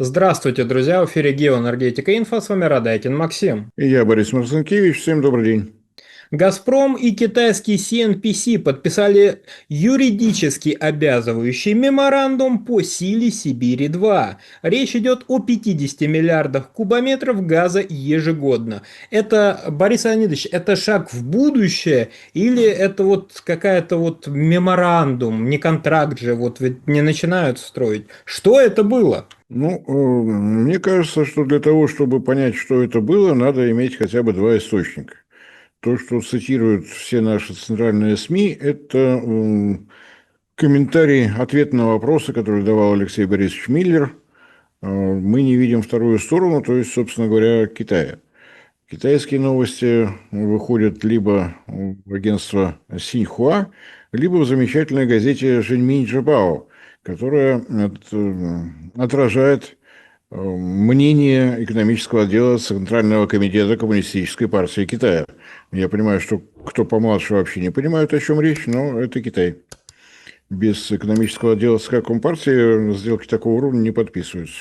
Здравствуйте, друзья! В эфире Геоэнергетика Инфо. С вами Радайкин Максим. И я, Борис Марцинкевич. Всем добрый день. «Газпром» и китайский CNPC подписали юридически обязывающий меморандум по силе Сибири-2. Речь идет о 50 миллиардах кубометров газа ежегодно. Это, Борис Леонидович, это шаг в будущее или это вот какая-то вот меморандум, не контракт же, вот ведь не начинают строить. Что это было? Мне кажется, что для того, чтобы понять, что это было, надо иметь хотя бы два источника. То, что цитируют все наши центральные СМИ, это комментарий, ответ на вопросы, который давал Алексей Борисович Миллер. Мы не видим вторую сторону, то есть, собственно говоря, Китая. Китайские новости выходят либо в агентство Синьхуа, либо в замечательной газете «Жэньминь Жабао», которая отражает мнение экономического отдела Центрального комитета Коммунистической партии Китая. Я понимаю, что кто помладше вообще не понимает, о чем речь, но это Китай. Без экономического отдела ЦК Компартии сделки такого уровня не подписываются.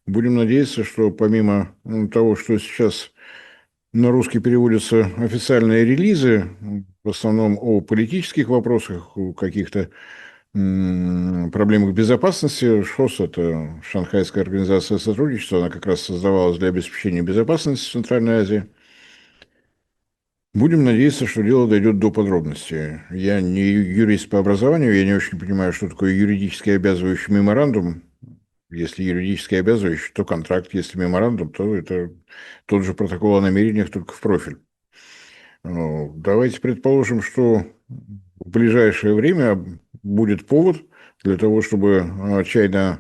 Будем надеяться, что помимо того, что сейчас на русский переводятся официальные релизы, в основном о политических вопросах, о каких-то проблемах безопасности. ШОС – это Шанхайская организация сотрудничества, она как раз создавалась для обеспечения безопасности в Центральной Азии. Будем надеяться, что дело дойдет до подробностей. Я не юрист по образованию, я не очень понимаю, что такое юридически обязывающий меморандум. Если юридически обязывающий, то контракт. Если меморандум, то это тот же протокол о намерениях, только в профиль. Давайте предположим, что в ближайшее время будет повод для того, чтобы China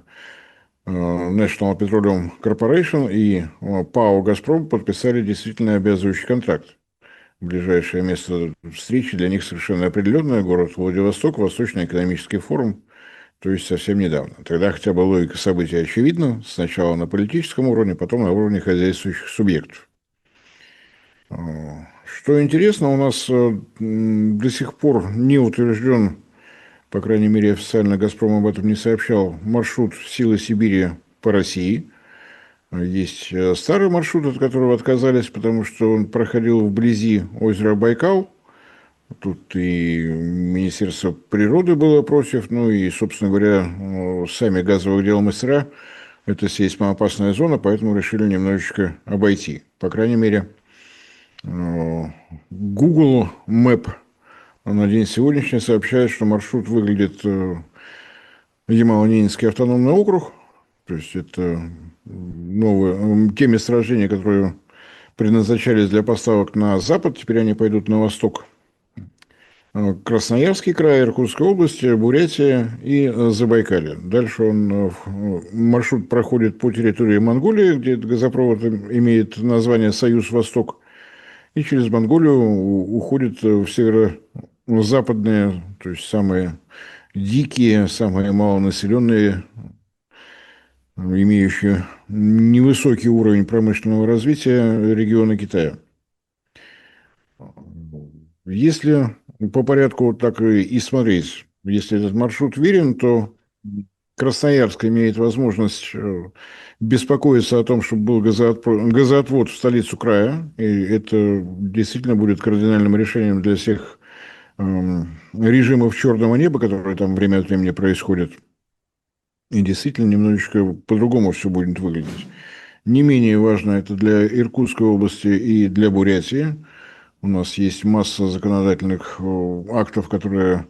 National Petroleum Corporation и ПАО «Газпром» подписали действительно обязывающий контракт. Ближайшее место встречи для них совершенно определенное – город Владивосток, Восточный экономический форум, то есть совсем недавно. Тогда хотя бы логика событий очевидна. Сначала на политическом уровне, потом на уровне хозяйствующих субъектов. Что интересно, у нас до сих пор не утвержден, по крайней мере, официально «Газпром» об этом не сообщал, маршрут «Силы Сибири» по России. Есть старый маршрут, от которого отказались, потому что он проходил вблизи озера Байкал. Тут и Министерство природы было против, ну и, собственно говоря, сами газовые дела мастера. Это сейсмоопасная зона, поэтому решили немножечко обойти. По крайней мере, Google Map на день сегодняшний сообщает, что маршрут выглядит Ямало-Ненецкий автономный округ, то есть это те месторождения, которые предназначались для поставок на запад, теперь они пойдут на восток. Красноярский край, Иркутская область, Бурятия и Забайкалье. Дальше маршрут проходит по территории Монголии, где этот газопровод имеет название «Союз-Восток», и через Монголию уходит в северо-западные, то есть самые дикие, самые малонаселенные, имеющие невысокий уровень промышленного развития регионы Китая. Если по порядку вот так и смотреть, если этот маршрут верен, то Красноярск имеет возможность беспокоиться о том, чтобы был газоотвод в столицу края, и это действительно будет кардинальным решением для всех режимов черного неба, которые там время от времени происходят. И действительно немножечко по-другому все будет выглядеть. Не менее важно это для Иркутской области и для Бурятии. У нас есть масса законодательных актов, которые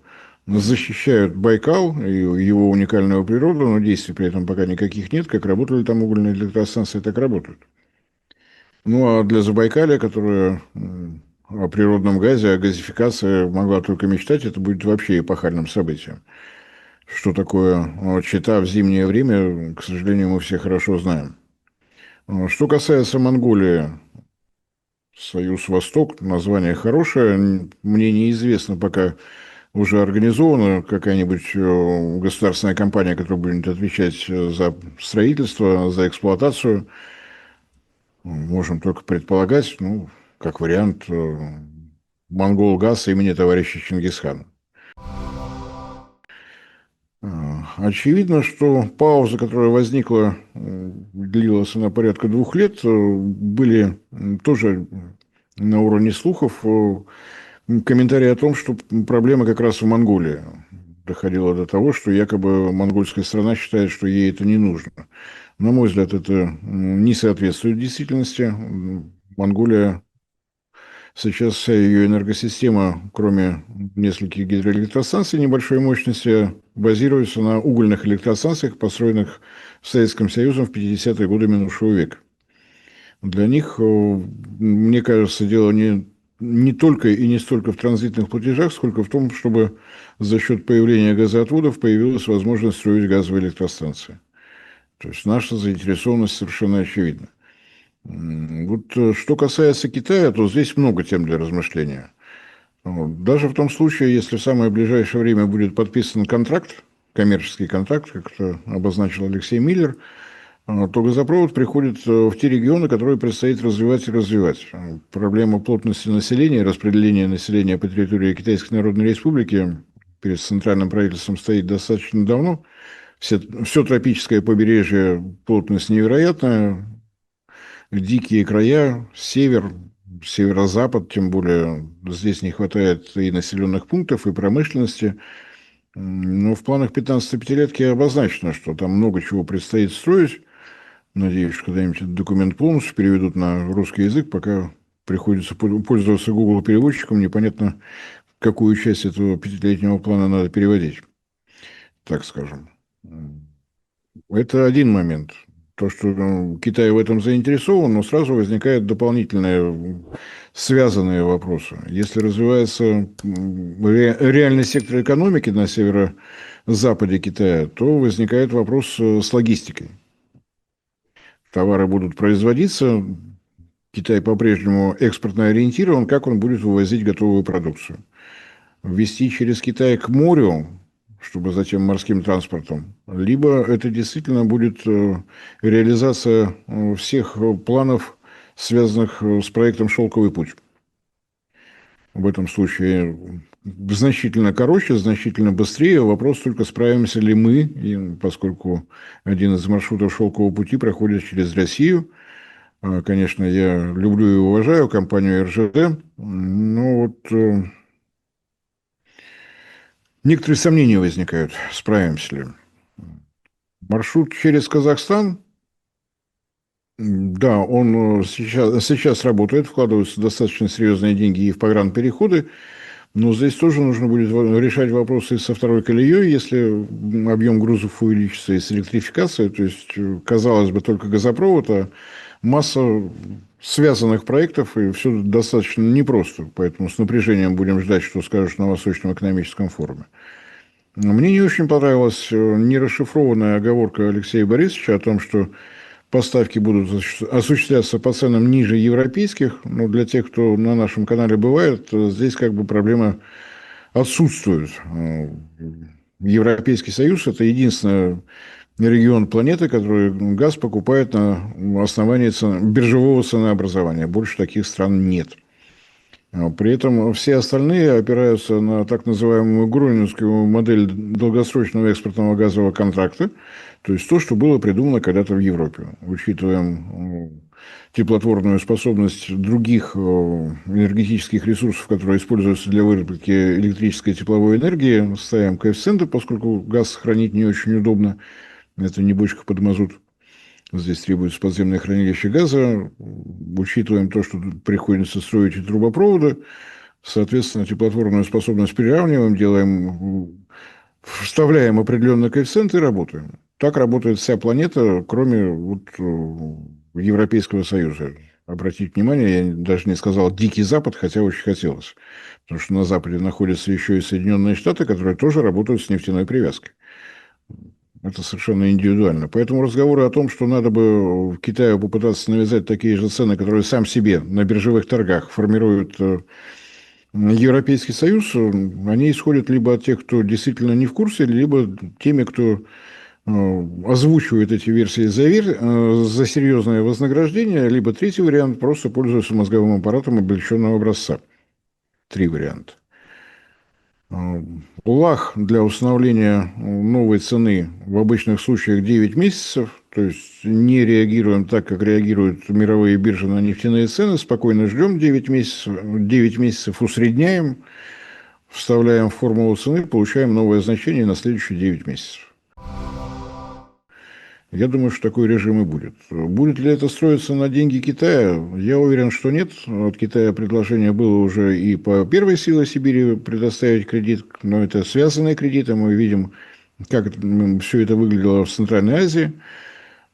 защищают Байкал и его уникальную природу, но действий при этом пока никаких нет. Как работали там угольные электростанции, так работают. Ну, а для Забайкалья, которое о природном газе, о газификации могла только мечтать, это будет вообще эпохальным событием. Что такое Чита в зимнее время, к сожалению, мы все хорошо знаем. Что касается Монголии, Союз Восток, название хорошее, мне неизвестно пока уже организована какая-нибудь государственная компания, которая будет отвечать за строительство, за эксплуатацию. Можем только предполагать, ну, как вариант, Монгол ГАЗ имени товарища Чингисхана. Очевидно, что пауза, которая возникла, длилась она порядка 2 лет, были тоже на уровне слухов комментарии о том, что проблема как раз в Монголии. Доходило до того, что якобы монгольская страна считает, что ей это не нужно. На мой взгляд, это не соответствует действительности. Монголия сейчас вся ее энергосистема, кроме нескольких гидроэлектростанций небольшой мощности, базируется на угольных электростанциях, построенных Советским Союзом в 50-е годы минувшего века. Для них, мне кажется, дело не только и не столько в транзитных платежах, сколько в том, чтобы за счет появления газоотводов появилась возможность строить газовые электростанции. То есть наша заинтересованность совершенно очевидна. Вот что касается Китая, то здесь много тем для размышления. Вот. Даже в том случае, если в самое ближайшее время будет подписан контракт, коммерческий контракт, как это обозначил Алексей Миллер, то газопровод приходит в те регионы, которые предстоит развивать и развивать. Проблема плотности населения, распределения населения по территории Китайской Народной Республики перед центральным правительством стоит достаточно давно. Все тропическое побережье, плотность невероятная, дикие края, север, северо-запад, тем более здесь не хватает и населенных пунктов, и промышленности. Но в планах 15-пятилетки обозначено, что там много чего предстоит строить. Надеюсь, что когда-нибудь этот документ полностью переведут на русский язык, пока приходится пользоваться Google переводчиком, непонятно, какую часть этого пятилетнего плана надо переводить, так скажем. Это один момент. То, что Китай в этом заинтересован, но сразу возникают дополнительные связанные вопросы. Если развивается реальный сектор экономики на северо-западе Китая, то возникает вопрос с логистикой. Товары будут производиться, Китай по-прежнему экспортно ориентирован, как он будет вывозить готовую продукцию. Ввести через Китай к морю, чтобы затем морским транспортом, либо это действительно будет реализация всех планов, связанных с проектом «Шелковый путь». В этом случае значительно короче, значительно быстрее. Вопрос только, справимся ли мы, поскольку один из маршрутов «Шелкового пути» проходит через Россию. Конечно, я люблю и уважаю компанию РЖД, но вот некоторые сомнения возникают, справимся ли. Маршрут через Казахстан, да, он сейчас работает, вкладываются достаточно серьезные деньги и в погранпереходы, но здесь тоже нужно будет решать вопросы со второй колеей, если объем грузов увеличится, и с электрификацией. То есть, казалось бы, только газопровод, а масса связанных проектов, и все достаточно непросто. Поэтому с напряжением будем ждать, что скажут на Восточном экономическом форуме. Мне не очень понравилась нерасшифрованная оговорка Алексея Борисовича о том, что поставки будут осуществляться по ценам ниже европейских. Но для тех, кто на нашем канале бывает, здесь как бы проблема отсутствует. Европейский Союз – это единственный регион планеты, который газ покупает на основании биржевого ценообразования. Больше таких стран нет. При этом все остальные опираются на так называемую грунинскую модель долгосрочного экспортного газового контракта, то есть то, что было придумано когда-то в Европе. Учитываем теплотворную способность других энергетических ресурсов, которые используются для выработки электрической и тепловой энергии, ставим коэффициенты, поскольку газ хранить не очень удобно, это не бочка под мазут. Здесь требуется подземное хранилище газа. Учитываем то, что приходится строить и трубопроводы. Соответственно, теплотворную способность приравниваем, вставляем определенные коэффициенты и работаем. Так работает вся планета, кроме вот Европейского Союза. Обратите внимание, я даже не сказал «Дикий Запад», хотя очень хотелось. Потому что на Западе находятся еще и Соединенные Штаты, которые тоже работают с нефтяной привязкой. Это совершенно индивидуально. Поэтому разговоры о том, что надо бы в Китае попытаться навязать такие же цены, которые сам себе на биржевых торгах формирует Европейский Союз, они исходят либо от тех, кто действительно не в курсе, либо теми, кто озвучивает эти версии за серьезное вознаграждение, либо третий вариант – просто пользуются мозговым аппаратом облегченного образца. 3 варианта. Лаг для установления новой цены в обычных случаях 9 месяцев, то есть не реагируем так, как реагируют мировые биржи на нефтяные цены, спокойно ждем 9 месяцев усредняем, вставляем в формулу цены, получаем новое значение на следующие 9 месяцев. Я думаю, что такой режим и будет. Будет ли это строиться на деньги Китая? Я уверен, что нет. От Китая предложение было уже и по первой силе Сибири предоставить кредит, но это связанные кредиты. Мы видим, как все это выглядело в Центральной Азии.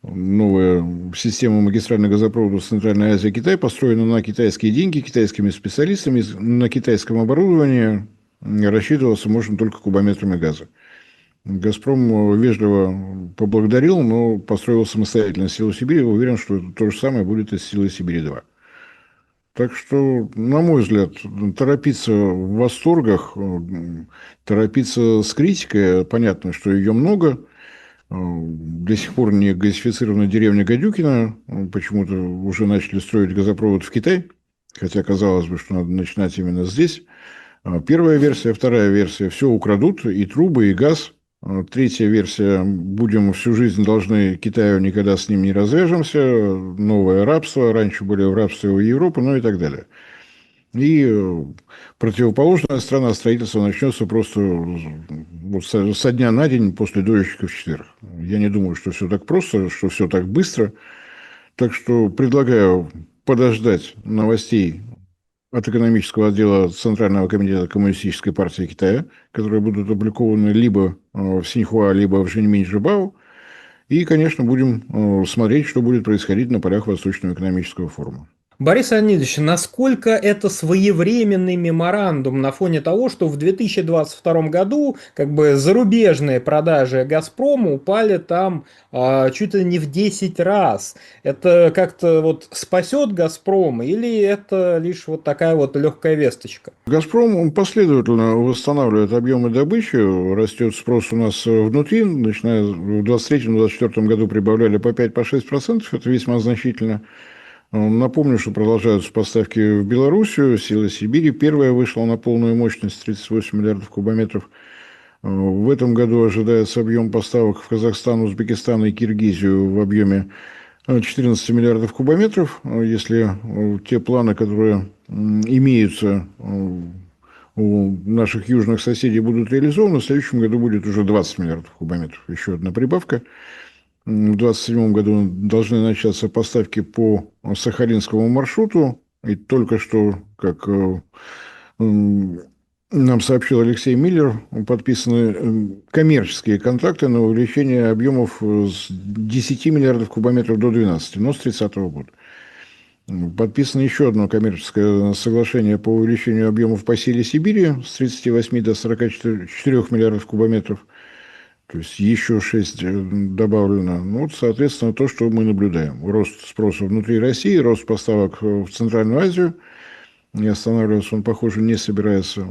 Новая система магистральных газопроводов Центральной Азии и Китай построена на китайские деньги, китайскими специалистами, на китайском оборудовании. Рассчитываться можно только кубометрами газа. «Газпром» вежливо поблагодарил, но построил самостоятельно «Силу Сибири». Уверен, что то же самое будет и с «Силой Сибири-2». Так что, на мой взгляд, торопиться в восторгах, торопиться с критикой, понятно, что ее много. До сих пор не газифицирована деревня Гадюкина. Почему-то уже начали строить газопровод в Китай, хотя казалось бы, что надо начинать именно здесь. Первая версия, вторая версия – все украдут, и трубы, и газ. Третья версия – будем всю жизнь должны Китаю, никогда с ним не развяжемся. Новое рабство, раньше были в рабстве у Европы, ну и так далее. И противоположная страна строительства начнется просто вот со дня на день после дождичка в четверг. Я не думаю, что все так просто, что все так быстро. Так что предлагаю подождать новостей от экономического отдела Центрального комитета Коммунистической партии Китая, которые будут опубликованы либо в Синьхуа, либо в Жэньминь-Жибао. И, конечно, будем смотреть, что будет происходить на полях Восточного экономического форума. Борис Леонидович, насколько это своевременный меморандум на фоне того, что в 2022 году как бы зарубежные продажи «Газпрома» упали там чуть ли не в 10 раз? Это как-то вот спасет «Газпром» или это лишь вот такая вот легкая весточка? «Газпром» он последовательно восстанавливает объемы добычи, растет спрос у нас внутри, начиная в 2023-2024 году прибавляли по 5-6%, это весьма значительно. Напомню, что продолжаются поставки в Белоруссию. «Сила Сибири» первая вышла на полную мощность 38 миллиардов кубометров. В этом году ожидается объем поставок в Казахстан, Узбекистан и Киргизию в объеме 14 миллиардов кубометров. Если те планы, которые имеются у наших южных соседей, будут реализованы, в следующем году будет уже 20 миллиардов кубометров. Еще одна прибавка. В 2027 году должны начаться поставки по Сахалинскому маршруту. И только что, как нам сообщил Алексей Миллер, подписаны коммерческие контракты на увеличение объемов с 10 миллиардов кубометров до 12, но с 30 года. Подписано еще одно коммерческое соглашение по увеличению объемов по «Силе Сибири» с 38 до 44 миллиардов кубометров. То есть еще 6 добавлено. Ну, вот, соответственно, то, что мы наблюдаем. Рост спроса внутри России, рост поставок в Центральную Азию. Не останавливаться он, похоже, не собирается.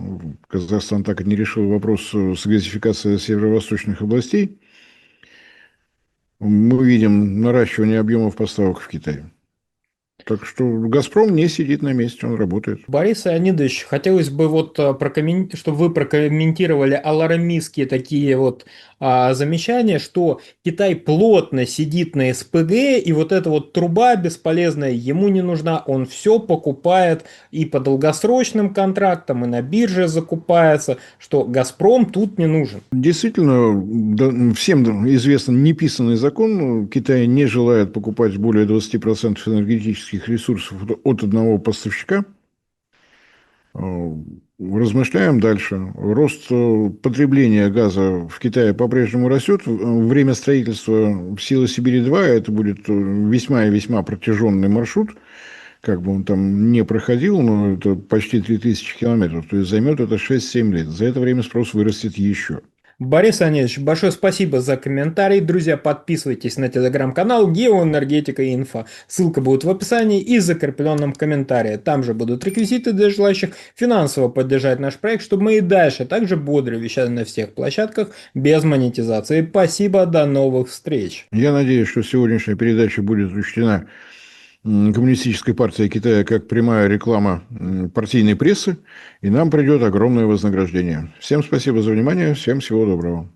Казахстан так и не решил вопрос с газификацией северо-восточных областей. Мы видим наращивание объемов поставок в Китае. Так что «Газпром» не сидит на месте, он работает. Борис Леонидович, хотелось бы вот чтобы вы прокомментировали алармистские такие вот замечания, что Китай плотно сидит на СПГ, и вот эта вот труба бесполезная ему не нужна, он все покупает и по долгосрочным контрактам, и на бирже закупается, что «Газпром» тут не нужен. Действительно, всем известен неписанный закон. Китай не желает покупать более 20% энергетических ресурсов от одного поставщика. Размышляем дальше. Рост потребления газа в Китае по-прежнему растет. Время строительства «Силы Сибири-2» это будет весьма и весьма протяженный маршрут. Как бы он там не проходил, но это почти 3000 километров. То есть займет это 6-7 лет. За это время спрос вырастет еще. Борис Леонидович, большое спасибо за комментарий. Друзья, подписывайтесь на телеграм-канал Геоэнергетика Инфо. Ссылка будет в описании и закрепленном комментарии. Там же будут реквизиты для желающих финансово поддержать наш проект, чтобы мы и дальше также бодро вещали на всех площадках без монетизации. Спасибо, до новых встреч. Я надеюсь, что сегодняшняя передача будет учтена Коммунистической партии Китая как прямая реклама партийной прессы, и нам придет огромное вознаграждение. Всем спасибо за внимание, всем всего доброго.